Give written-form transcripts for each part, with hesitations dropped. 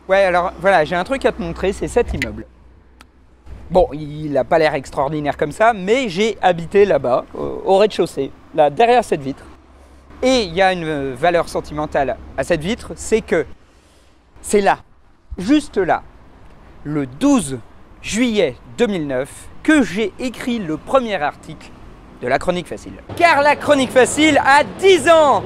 Ouais, alors voilà, j'ai un truc à te montrer, c'est cet immeuble. Bon, il n'a pas l'air extraordinaire comme ça, mais j'ai habité là-bas, au rez-de-chaussée, là, derrière cette vitre. Et il y a une valeur sentimentale à cette vitre, c'est que c'est là, juste là, le 12 juillet 2009, que j'ai écrit le premier article de la Chronique Facile. Car la Chronique Facile a 10 ans!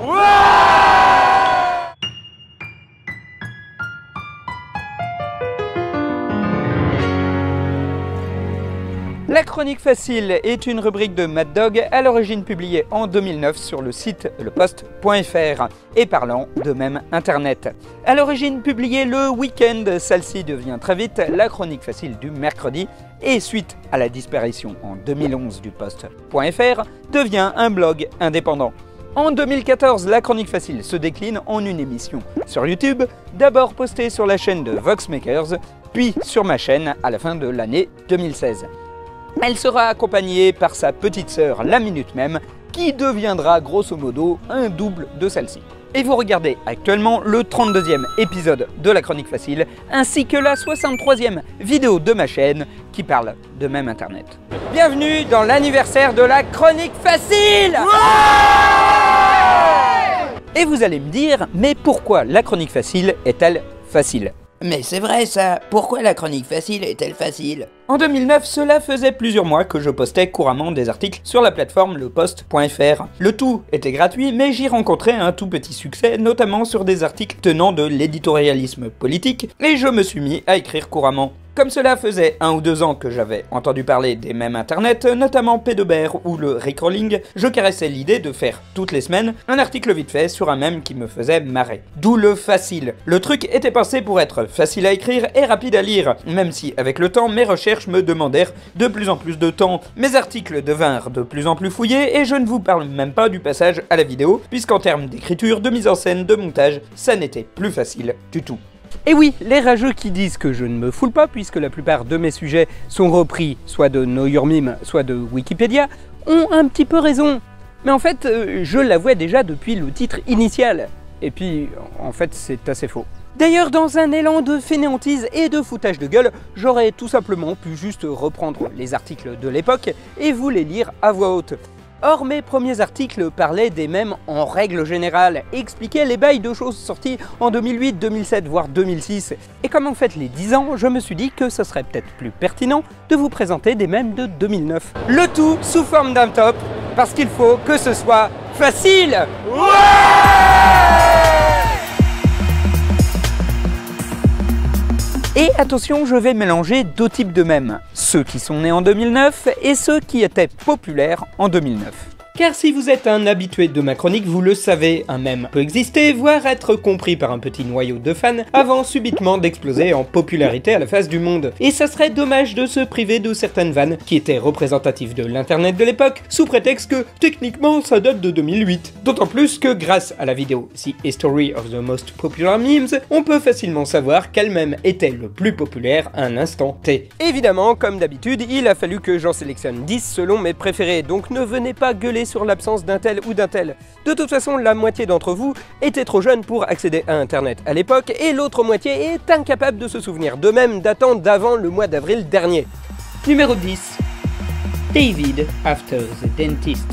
La Chronique Facile est une rubrique de Mad Dog, à l'origine publiée en 2009 sur le site leposte.fr et parlant de même Internet. À l'origine publiée le week-end, celle-ci devient très vite la Chronique Facile du mercredi et suite à la disparition en 2011 du poste.fr, devient un blog indépendant. En 2014, la Chronique Facile se décline en une émission sur YouTube, d'abord postée sur la chaîne de Voxmakers, puis sur ma chaîne à la fin de l'année 2016. Elle sera accompagnée par sa petite sœur la minute même, qui deviendra grosso modo un double de celle-ci. Et vous regardez actuellement le 32e épisode de la Chronique Facile, ainsi que la 63e vidéo de ma chaîne qui parle de même Internet. Bienvenue dans l'anniversaire de la Chronique Facile! Et vous allez me dire, mais pourquoi la Chronique Facile est-elle facile? Mais c'est vrai ça, pourquoi la Chronique Facile est-elle facile? En 2009, cela faisait plusieurs mois que je postais couramment des articles sur la plateforme leposte.fr. Le tout était gratuit, mais j'y rencontrais un tout petit succès, notamment sur des articles tenant de l'éditorialisme politique, et je me suis mis à écrire couramment. Comme cela faisait 1 ou 2 ans que j'avais entendu parler des mèmes internet, notamment P2Bear ou le Rickrolling, je caressais l'idée de faire toutes les semaines un article vite fait sur un mème qui me faisait marrer. D'où le facile. Le truc était pensé pour être facile à écrire et rapide à lire, même si avec le temps mes recherches me demandèrent de plus en plus de temps, mes articles devinrent de plus en plus fouillés et je ne vous parle même pas du passage à la vidéo, puisqu'en termes d'écriture, de mise en scène, de montage, ça n'était plus facile du tout. Et oui, les rageux qui disent que je ne me foule pas, puisque la plupart de mes sujets sont repris soit de Know Your Meme, soit de Wikipédia, ont un petit peu raison. Mais en fait, je l'avouais déjà depuis le titre initial. Et puis, en fait, c'est assez faux. D'ailleurs, dans un élan de fainéantise et de foutage de gueule, j'aurais tout simplement pu juste reprendre les articles de l'époque et vous les lire à voix haute. Or, mes premiers articles parlaient des mèmes en règle générale et expliquaient les bails de choses sorties en 2008, 2007, voire 2006. Et comme on fête les 10 ans, je me suis dit que ce serait peut-être plus pertinent de vous présenter des mèmes de 2009. Le tout sous forme d'un top, parce qu'il faut que ce soit facile. Et attention, je vais mélanger deux types de mèmes, ceux qui sont nés en 2009 et ceux qui étaient populaires en 2009. Car si vous êtes un habitué de ma chronique, vous le savez, un mème peut exister, voire être compris par un petit noyau de fans, avant subitement d'exploser en popularité à la face du monde. Et ça serait dommage de se priver de certaines vannes qui étaient représentatives de l'internet de l'époque, sous prétexte que, techniquement, ça date de 2008. D'autant plus que, grâce à la vidéo The History of the Most Popular Memes, on peut facilement savoir quel mème était le plus populaire à un instant T. Évidemment, comme d'habitude, il a fallu que j'en sélectionne 10 selon mes préférés, donc ne venez pas gueuler sur l'absence d'un tel ou d'un tel. De toute façon, la moitié d'entre vous était trop jeune pour accéder à Internet à l'époque, et l'autre moitié est incapable de se souvenir, de même datant d'avant le mois d'avril dernier. Numéro 10. David After the Dentist.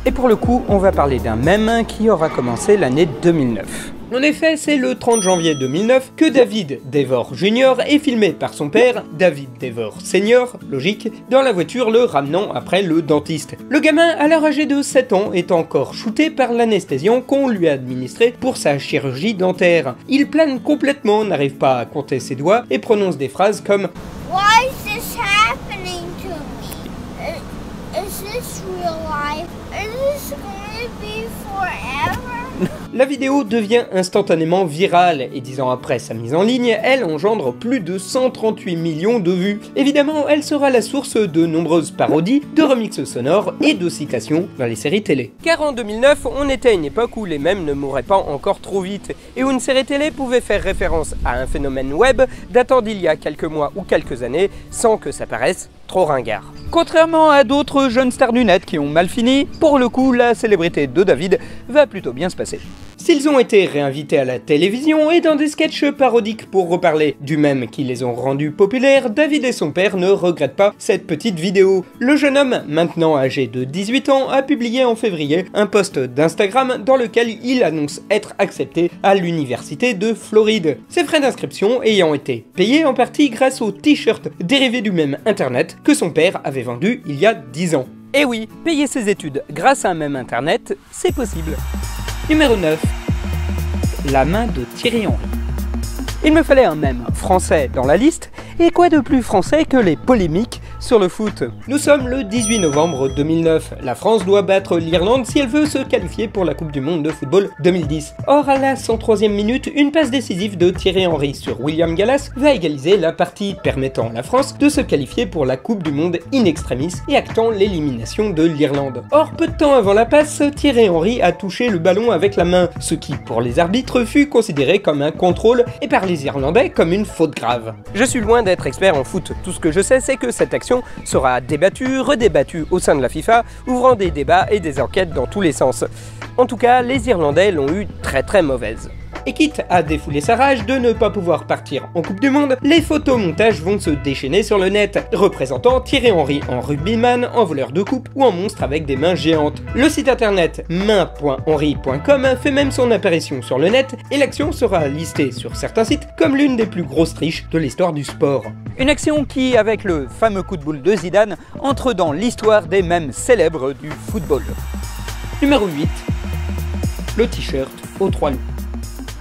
Et pour le coup, on va parler d'un mème qui aura commencé l'année 2009. En effet, c'est le 30 janvier 2009 que David Devor Jr. est filmé par son père, David Devor Sr., logique, dans la voiture le ramenant après le dentiste. Le gamin, alors âgé de 7 ans, est encore shooté par l'anesthésiant qu'on lui a administré pour sa chirurgie dentaire. Il plane complètement, n'arrive pas à compter ses doigts et prononce des phrases comme « Why is this happening to me? Is this real life? Is this going to be forever? » La vidéo devient instantanément virale et 10 ans après sa mise en ligne, elle engendre plus de 138 millions de vues. Évidemment, elle sera la source de nombreuses parodies, de remixes sonores et de citations dans les séries télé. Car en 2009, on était à une époque où les mèmes ne mouraient pas encore trop vite et où une série télé pouvait faire référence à un phénomène web datant d'il y a quelques mois ou quelques années sans que ça paraisse trop ringard. Contrairement à d'autres jeunes stars du net qui ont mal fini, pour le coup, la célébrité de David va plutôt bien se passer. S'ils ont été réinvités à la télévision et dans des sketchs parodiques pour reparler du mème qui les ont rendus populaires, David et son père ne regrettent pas cette petite vidéo. Le jeune homme, maintenant âgé de 18 ans, a publié en février un post d'Instagram dans lequel il annonce être accepté à l'université de Floride. Ses frais d'inscription ayant été payés en partie grâce au t-shirt dérivé du mème internet que son père avait vendu il y a 10 ans. Et oui, payer ses études grâce à un mème internet, c'est possible. Numéro 9. La main de Thierry Henry. Il me fallait un mème français dans la liste, et quoi de plus français que les polémiques sur le foot. Nous sommes le 18 novembre 2009. La France doit battre l'Irlande si elle veut se qualifier pour la Coupe du Monde de football 2010. Or, à la 103e minute, une passe décisive de Thierry Henry sur William Gallas va égaliser la partie permettant à la France de se qualifier pour la Coupe du Monde in extremis et actant l'élimination de l'Irlande. Or, peu de temps avant la passe, Thierry Henry a touché le ballon avec la main, ce qui, pour les arbitres, fut considéré comme un contrôle et par les Irlandais comme une faute grave. Je suis loin d'être expert en foot. Tout ce que je sais, c'est que cette action sera débattue, redébattue au sein de la FIFA, ouvrant des débats et des enquêtes dans tous les sens. En tout cas, les Irlandais l'ont eu très mauvaise. Et quitte à défouler sa rage de ne pas pouvoir partir en Coupe du Monde, les photomontages vont se déchaîner sur le net, représentant Thierry Henry en rugbyman, en voleur de coupe ou en monstre avec des mains géantes. Le site internet main.henry.com fait même son apparition sur le net et l'action sera listée sur certains sites comme l'une des plus grosses triches de l'histoire du sport. Une action qui, avec le fameux coup de boule de Zidane, entre dans l'histoire des mèmes célèbres du football. Numéro 8. Le t-shirt aux 3 loups.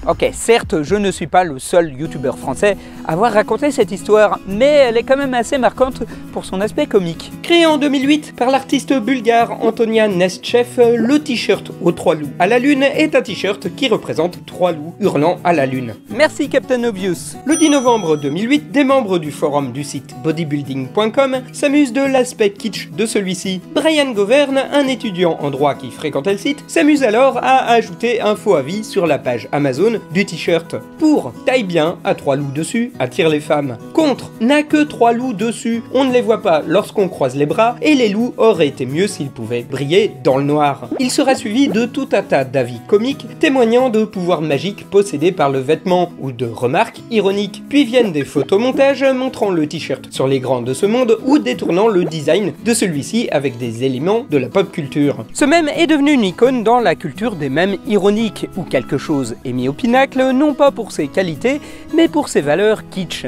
Ok, certes, je ne suis pas le seul youtubeur français à avoir raconté cette histoire, mais elle est quand même assez marquante pour son aspect comique. Créé en 2008 par l'artiste bulgare Antonia Nestchev, le t-shirt aux 3 loups à la lune est un t-shirt qui représente 3 loups hurlant à la lune. Merci Captain Obvious. Le 10 novembre 2008, des membres du forum du site bodybuilding.com s'amusent de l'aspect kitsch de celui-ci. Brian Govern, un étudiant en droit qui fréquentait le site, s'amuse alors à ajouter un faux avis sur la page Amazon du t-shirt. Pour taille bien, à 3 loups dessus, attire les femmes. Contre, n'a que 3 loups dessus, on ne les voit pas lorsqu'on croise les bras et les loups auraient été mieux s'ils pouvaient briller dans le noir. Il sera suivi de tout un tas d'avis comiques témoignant de pouvoirs magiques possédés par le vêtement ou de remarques ironiques. Puis viennent des photomontages montrant le t-shirt sur les grands de ce monde ou détournant le design de celui-ci avec des éléments de la pop culture. Ce mème est devenu une icône dans la culture des mèmes ironiques où quelque chose est mis au pinacle, non pas pour ses qualités, mais pour ses valeurs kitsch.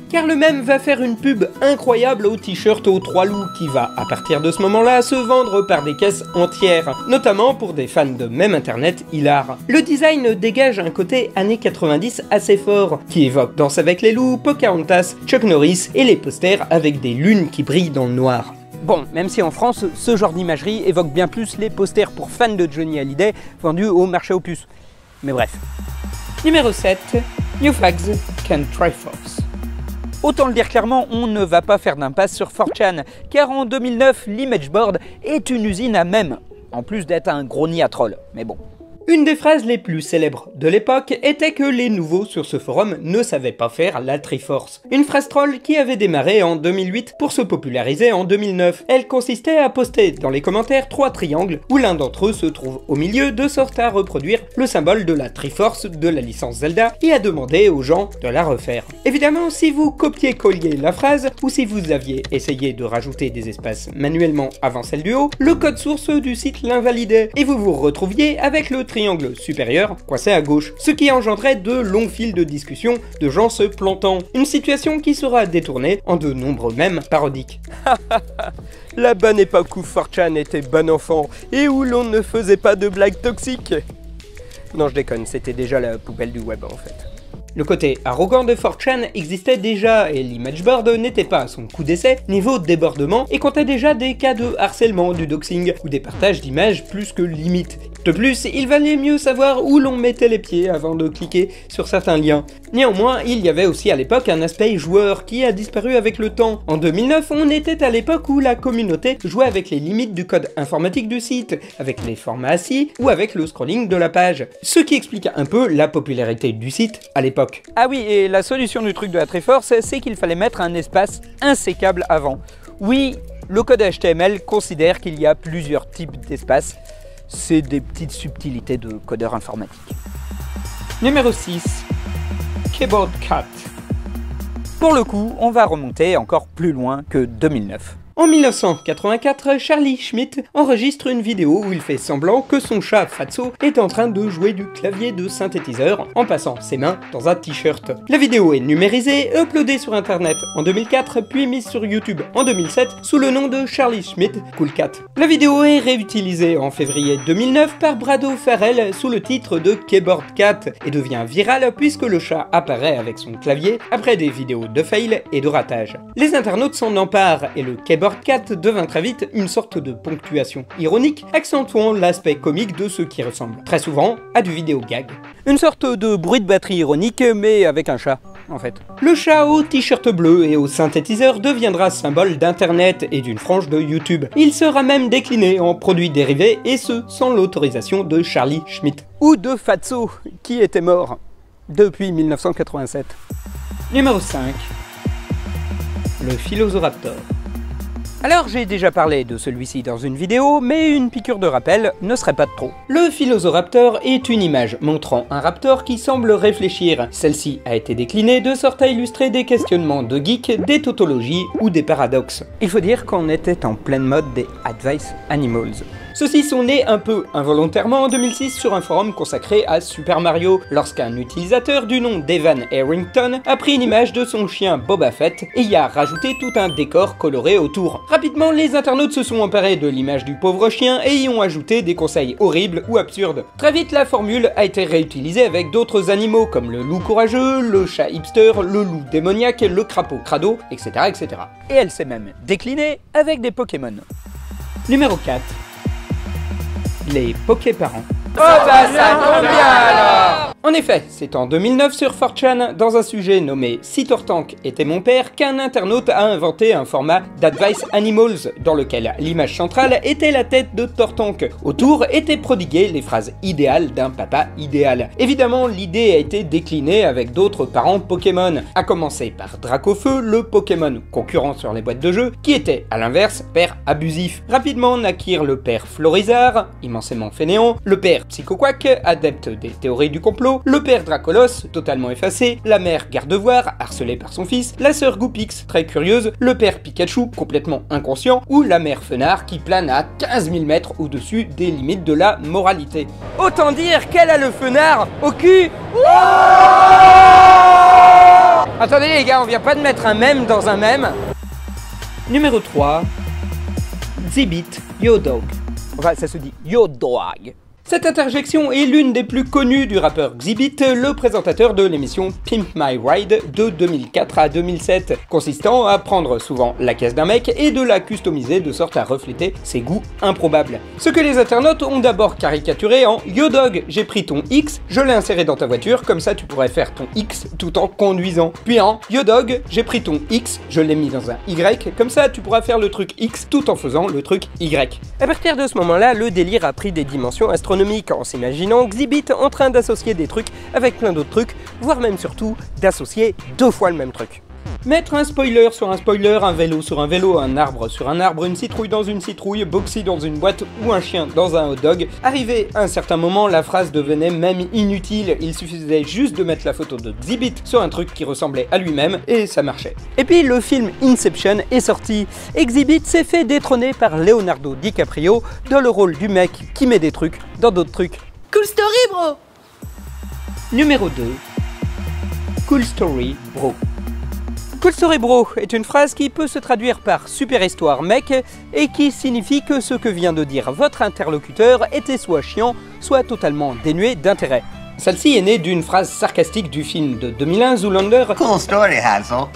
Car le mème va faire une pub incroyable au t-shirt aux 3 loups qui va, à partir de ce moment-là, se vendre par des caisses entières, notamment pour des fans de mème internet hilar. Le design dégage un côté années 90 assez fort, qui évoque Danse avec les loups, Pocahontas, Chuck Norris et les posters avec des lunes qui brillent dans le noir. Bon, même si en France, ce genre d'imagerie évoque bien plus les posters pour fans de Johnny Hallyday vendus au marché aux puces. Mais bref. Numéro 7. New Fags Can Triforce. Autant le dire clairement, on ne va pas faire d'impasse sur 4chan, car en 2009, l'image board est une usine à mèmes, en plus d'être un gros nid à troll, mais bon. Une des phrases les plus célèbres de l'époque était que les nouveaux sur ce forum ne savaient pas faire la Triforce. Une phrase troll qui avait démarré en 2008 pour se populariser en 2009. Elle consistait à poster dans les commentaires 3 triangles où l'un d'entre eux se trouve au milieu de sorte à reproduire le symbole de la Triforce de la licence Zelda et à demander aux gens de la refaire. Évidemment, si vous copiez-colliez la phrase ou si vous aviez essayé de rajouter des espaces manuellement avant celle du haut, le code source du site l'invalidait et vous vous retrouviez avec le triangle supérieur coincé à gauche, ce qui engendrait de longs fils de discussion de gens se plantant. Une situation qui sera détournée en de nombreux mèmes parodiques. La bonne époque où 4chan était bon enfant et où l'on ne faisait pas de blagues toxiques. Non, je déconne, c'était déjà la poubelle du web en fait. Le côté arrogant de 4chan existait déjà et l'image board n'était pas à son coup d'essai niveau débordement et comptait déjà des cas de harcèlement, du doxing ou des partages d'images plus que limites. De plus, il valait mieux savoir où l'on mettait les pieds avant de cliquer sur certains liens. Néanmoins, il y avait aussi à l'époque un aspect joueur qui a disparu avec le temps. En 2009, on était à l'époque où la communauté jouait avec les limites du code informatique du site, avec les formats assis ou avec le scrolling de la page. Ce qui explique un peu la popularité du site à l'époque. Ah oui, et la solution du truc de la Triforce, c'est qu'il fallait mettre un espace insécable avant. Oui, le code HTML considère qu'il y a plusieurs types d'espaces, c'est des petites subtilités de codeur informatique. Numéro 6. Keyboard Cat. Pour le coup, on va remonter encore plus loin que 2009. En 1984, Charlie Schmidt enregistre une vidéo où il fait semblant que son chat Fatso est en train de jouer du clavier de synthétiseur en passant ses mains dans un t-shirt. La vidéo est numérisée, uploadée sur internet en 2004 puis mise sur YouTube en 2007 sous le nom de Charlie Schmidt Cool Cat. La vidéo est réutilisée en février 2009 par Brado Farrell sous le titre de Keyboard Cat et devient virale puisque le chat apparaît avec son clavier après des vidéos de fail et de ratage. Les internautes s'en emparent et le Keyboard Cat devint très vite une sorte de ponctuation ironique, accentuant l'aspect comique de ce qui ressemble très souvent à du vidéo gag. Une sorte de bruit de batterie ironique, mais avec un chat, en fait. Le chat au t-shirt bleu et au synthétiseur deviendra symbole d'internet et d'une frange de YouTube. Il sera même décliné en produits dérivés, et ce, sans l'autorisation de Charlie Schmidt. Ou de Fatso, qui était mort depuis 1987. Numéro 5. Le Philosopher. Alors j'ai déjà parlé de celui-ci dans une vidéo, mais une piqûre de rappel ne serait pas de trop. Le Philosopher est une image montrant un raptor qui semble réfléchir. Celle-ci a été déclinée de sorte à illustrer des questionnements de geeks, des tautologies ou des paradoxes. Il faut dire qu'on était en pleine mode des Advice Animals. Ceux-ci sont nés un peu involontairement en 2006 sur un forum consacré à Super Mario, lorsqu'un utilisateur du nom d'Evan Harrington a pris une image de son chien Boba Fett et y a rajouté tout un décor coloré autour. Rapidement, les internautes se sont emparés de l'image du pauvre chien et y ont ajouté des conseils horribles ou absurdes. Très vite, la formule a été réutilisée avec d'autres animaux comme le loup courageux, le chat hipster, le loup démoniaque, le crapaud crado, etc. etc. Et elle s'est même déclinée avec des Pokémon. Numéro 4. Les Poképarents. Oh bah ça tombe bien alors! En effet, c'est en 2009 sur 4chan, dans un sujet nommé Si Tortank était mon père, qu'un internaute a inventé un format d'Advice Animals, dans lequel l'image centrale était la tête de Tortank. Autour étaient prodiguées les phrases idéales d'un papa idéal. Évidemment, l'idée a été déclinée avec d'autres parents Pokémon, à commencer par Dracofeu, le Pokémon concurrent sur les boîtes de jeu, qui était, à l'inverse, père abusif. Rapidement naquirent le père Florizard, immensément fainéant, le père Psychoquack, adepte des théories du complot, le père Dracolos, totalement effacé, la mère Gardevoir, harcelée par son fils, la sœur Goupix, très curieuse, le père Pikachu, complètement inconscient, ou la mère Fenard qui plane à 15 000 mètres au-dessus des limites de la moralité. Autant dire qu'elle a le Fenard au cul. Attendez les gars, on vient pas de mettre un mème dans un mème. Numéro 3. Xzibit Yo Dog. Enfin, ça se dit Yo Dog. Cette interjection est l'une des plus connues du rappeur Xzibit, le présentateur de l'émission Pimp My Ride de 2004 à 2007, consistant à prendre souvent la caisse d'un mec et de la customiser de sorte à refléter ses goûts improbables. Ce que les internautes ont d'abord caricaturé en Yo Dog, j'ai pris ton X, je l'ai inséré dans ta voiture, comme ça tu pourrais faire ton X tout en conduisant. Puis en Yo Dog, j'ai pris ton X, je l'ai mis dans un Y, comme ça tu pourras faire le truc X tout en faisant le truc Y. À partir de ce moment-là, le délire a pris des dimensions astronomiques, en s'imaginant Xzibit en train d'associer des trucs avec plein d'autres trucs, voire même surtout d'associer 2 fois le même truc. Mettre un spoiler sur un spoiler, un vélo sur un vélo, un arbre sur un arbre, une citrouille dans une citrouille, Boxy dans une boîte ou un chien dans un hot dog. Arrivé à un certain moment, la phrase devenait même inutile, il suffisait juste de mettre la photo de Xzibit sur un truc qui ressemblait à lui-même et ça marchait. Et puis le film Inception est sorti et Xzibit s'est fait détrôner par Leonardo DiCaprio dans le rôle du mec qui met des trucs dans d'autres trucs. Cool story bro! Numéro 2. Cool story bro. Cool story bro est une phrase qui peut se traduire par super histoire mec et qui signifie que ce que vient de dire votre interlocuteur était soit chiant, soit totalement dénué d'intérêt. Celle-ci est née d'une phrase sarcastique du film de 2001 Zoolander. Cool story, Hansel.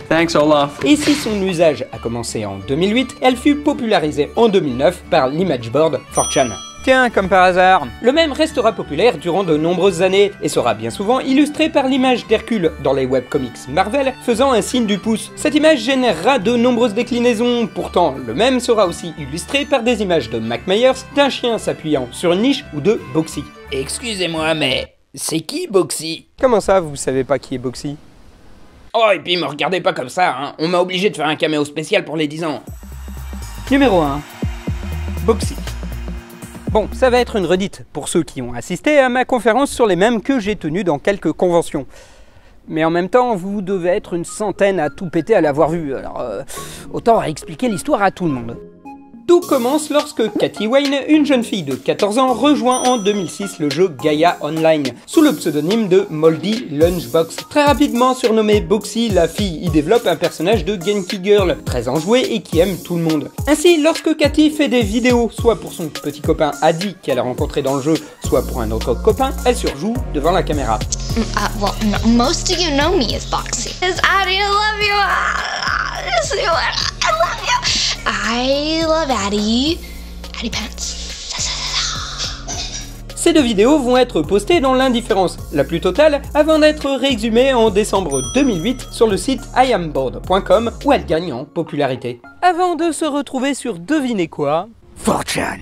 Thanks, Olaf. Et si son usage a commencé en 2008, elle fut popularisée en 2009 par l'image board 4chan. Tiens, comme par hasard. Le mème restera populaire durant de nombreuses années et sera bien souvent illustré par l'image d'Hercule dans les webcomics Marvel faisant un signe du pouce. Cette image générera de nombreuses déclinaisons, pourtant le mème sera aussi illustré par des images de Mac Myers, d'un chien s'appuyant sur une niche ou de Boxy. Excusez-moi, mais c'est qui Boxy? Comment ça, vous savez pas qui est Boxy? Oh, et puis me regardez pas comme ça, hein. On m'a obligé de faire un caméo spécial pour les 10 ans. Numéro 1. Boxy. Bon, ça va être une redite pour ceux qui ont assisté à ma conférence sur les mèmes que j'ai tenue dans quelques conventions. Mais en même temps, vous devez être une centaine à tout péter à l'avoir vu, alors autant expliquer l'histoire à tout le monde. Tout commence lorsque Katie Wayne, une jeune fille de 14 ans, rejoint en 2006 le jeu Gaia Online, sous le pseudonyme de Moldy Lunchbox. Très rapidement surnommée Boxy, la fille y développe un personnage de Genki Girl, très enjoué et qui aime tout le monde. Ainsi, lorsque Katie fait des vidéos, soit pour son petit copain Adi qu'elle a rencontré dans le jeu, soit pour un autre copain, elle surjoue devant la caméra. Well, most of you know me as Boxy. Adi, I love you. I love you. I love Addie. Addie Pants. Ces deux vidéos vont être postées dans l'indifférence la plus totale avant d'être réexhumées en décembre 2008 sur le site iambored.com où elles gagnent en popularité. Avant de se retrouver sur devinez quoi, 4chan.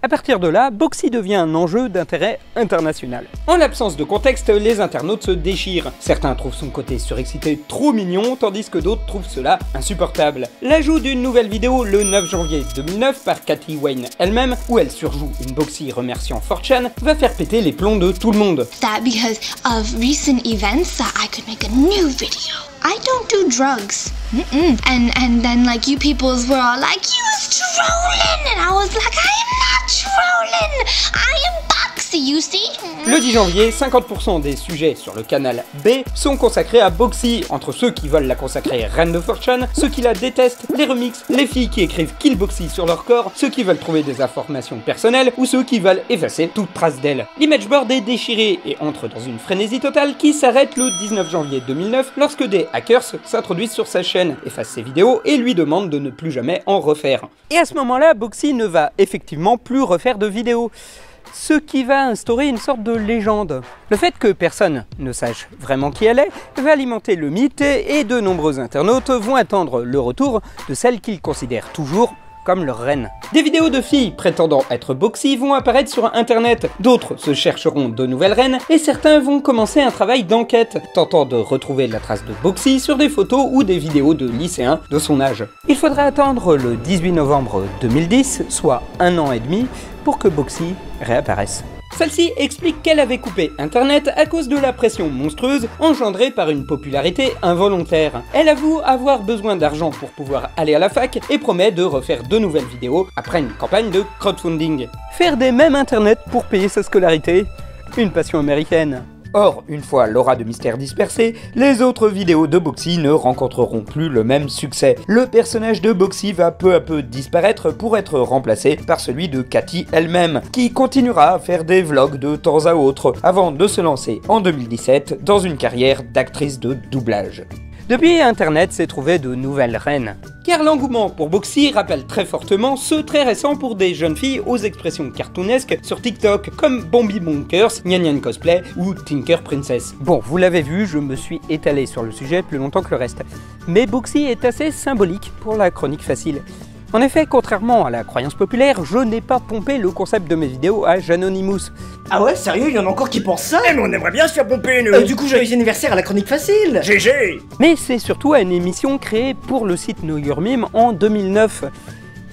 A partir de là, Boxy devient un enjeu d'intérêt international. En l'absence de contexte, les internautes se déchirent. Certains trouvent son côté surexcité trop mignon, tandis que d'autres trouvent cela insupportable. L'ajout d'une nouvelle vidéo le 9 janvier 2009 par Katie Wayne elle-même, où elle surjoue une Boxy remerciant 4chan, va faire péter les plombs de tout le monde. That because of recent events that I could make a new video. I don't do drugs. And then like you peoples were all like, you was trolling, and I was like, I am not trolling. I am Boxy, you see? Le 10 janvier, 50% des sujets sur le canal B sont consacrés à Boxy, entre ceux qui veulent la consacrer reine de 4chan, ceux qui la détestent, les remixes, les filles qui écrivent Kill Boxy sur leur corps, ceux qui veulent trouver des informations personnelles ou ceux qui veulent effacer toute trace d'elle. L'image board est déchirée et entre dans une frénésie totale qui s'arrête le 19 janvier 2009 lorsque des hackers s'introduisent sur sa chaîne, effacent ses vidéos et lui demandent de ne plus jamais en refaire. Et à ce moment-là, Boxy ne va effectivement plus refaire de vidéos. Ce qui va instaurer une sorte de légende. Le fait que personne ne sache vraiment qui elle est va alimenter le mythe et de nombreux internautes vont attendre le retour de celle qu'ils considèrent toujours comme leur reine. Des vidéos de filles prétendant être Boxy vont apparaître sur internet, d'autres se chercheront de nouvelles reines et certains vont commencer un travail d'enquête, tentant de retrouver la trace de Boxy sur des photos ou des vidéos de lycéens de son âge. Il faudra attendre le 18 novembre 2010, soit 1 an et demi, pour que Boxy réapparaisse. Celle-ci explique qu'elle avait coupé internet à cause de la pression monstrueuse engendrée par une popularité involontaire. Elle avoue avoir besoin d'argent pour pouvoir aller à la fac et promet de refaire de nouvelles vidéos après une campagne de crowdfunding. Faire des mèmes internet pour payer sa scolarité, une passion américaine. Or, une fois l'aura de mystère dispersée, les autres vidéos de Boxy ne rencontreront plus le même succès. Le personnage de Boxy va peu à peu disparaître pour être remplacé par celui de Katie elle-même, qui continuera à faire des vlogs de temps à autre, avant de se lancer en 2017 dans une carrière d'actrice de doublage. Depuis, Internet s'est trouvé de nouvelles reines. Car l'engouement pour Boxy rappelle très fortement ceux très récents pour des jeunes filles aux expressions cartoonesques sur TikTok, comme Bombi Bonkers, Nyan Nyan Cosplay ou Tinker Princess. Bon, vous l'avez vu, je me suis étalé sur le sujet plus longtemps que le reste. Mais Boxy est assez symbolique pour la chronique facile. En effet, contrairement à la croyance populaire, je n'ai pas pompé le concept de mes vidéos à Janonymous. Ah ouais, sérieux, il y en a encore qui pensent ça? Eh mais on aimerait bien se faire pomper, nous. Du coup, joyeux anniversaire à la chronique facile. GG. Mais c'est surtout à une émission créée pour le site Know Your Meme en 2009,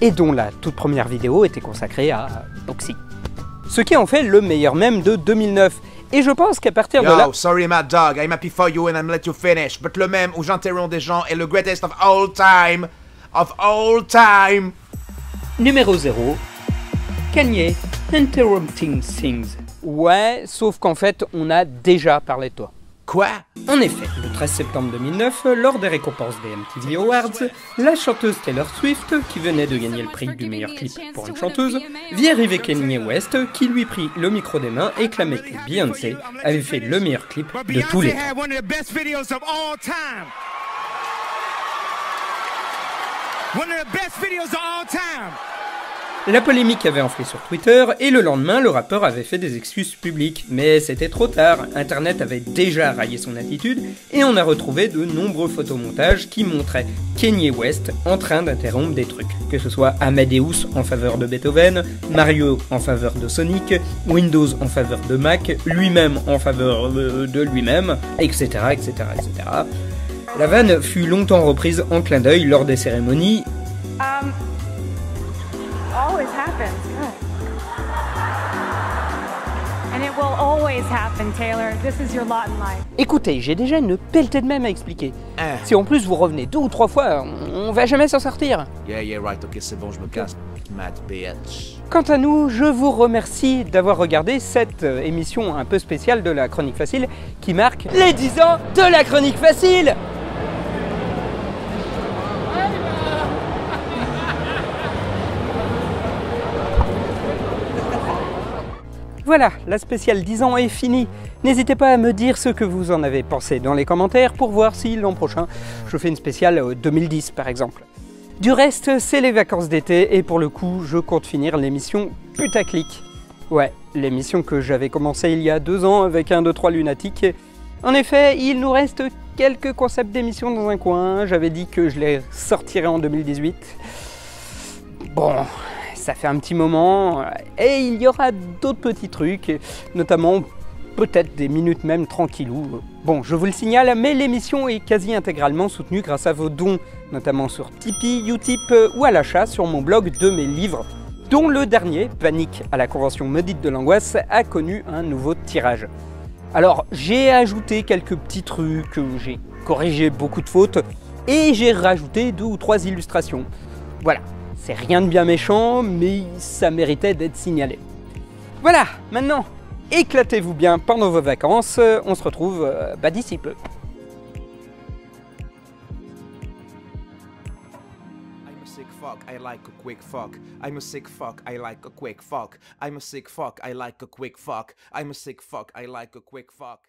et dont la toute première vidéo était consacrée à Boxy. Ce qui en fait le meilleur mème de 2009. Et je pense qu'à partir de là... sorry Mad Dog, I'm happy for you and I'm let you finish, but le mème où j'interromps des gens est le greatest of all time. Of all time. Numéro 0. Kanye Interrupting Things. Ouais, sauf qu'en fait, on a déjà parlé de toi. Quoi? En effet, le 13 septembre 2009, lors des récompenses des MTV Awards, la chanteuse Taylor Swift, qui venait de gagner le prix du meilleur clip pour une chanteuse, vit arriver Kanye West, qui lui prit le micro des mains et clamait que Beyoncé avait fait le meilleur clip de tous les temps. La polémique avait enflé sur Twitter et le lendemain, le rappeur avait fait des excuses publiques. Mais c'était trop tard, Internet avait déjà raillé son attitude et on a retrouvé de nombreux photomontages qui montraient Kanye West en train d'interrompre des trucs. Que ce soit Amadeus en faveur de Beethoven, Mario en faveur de Sonic, Windows en faveur de Mac, lui-même en faveur de lui-même, etc., etc., etc. La vanne fut longtemps reprise en clin d'œil lors des cérémonies. Always happens. will always happen, Taylor. This is your lot in life. Écoutez, j'ai déjà une pelletée de mèmes à expliquer. Si en plus vous revenez 2 ou 3 fois, on va jamais s'en sortir. Yeah, right, ok, c'est bon, je me casse. Mad bitch. Quant à nous, je vous remercie d'avoir regardé cette émission un peu spéciale de la Chronique Facile qui marque les 10 ans de la Chronique Facile. Voilà, la spéciale 10 ans est finie. N'hésitez pas à me dire ce que vous en avez pensé dans les commentaires pour voir si l'an prochain je fais une spéciale 2010 par exemple. Du reste, c'est les vacances d'été et pour le coup, je compte finir l'émission putaclic. Ouais, l'émission que j'avais commencée il y a 2 ans avec un 2-3 lunatique. En effet, il nous reste quelques concepts d'émissions dans un coin. J'avais dit que je les sortirais en 2018. Bon, ça fait un petit moment et il y aura d'autres petits trucs, notamment peut-être des minutes même tranquillou. Bon, je vous le signale, mais l'émission est quasi intégralement soutenue grâce à vos dons, notamment sur Tipeee, Utip ou à l'achat sur mon blog de mes livres, dont le dernier, Panique à la Convention Maudite de l'Angoisse, a connu un nouveau tirage. Alors, j'ai ajouté quelques petits trucs, j'ai corrigé beaucoup de fautes et j'ai rajouté 2 ou 3 illustrations. Voilà, c'est rien de bien méchant, mais ça méritait d'être signalé. Voilà, maintenant, éclatez-vous bien pendant vos vacances, on se retrouve d'ici peu. I'm a sick fuck, I like a quick fuck. I'm a sick fuck, I like a quick fuck. I'm a sick fuck, I like a quick fuck. I'm a sick fuck, I like a quick fuck.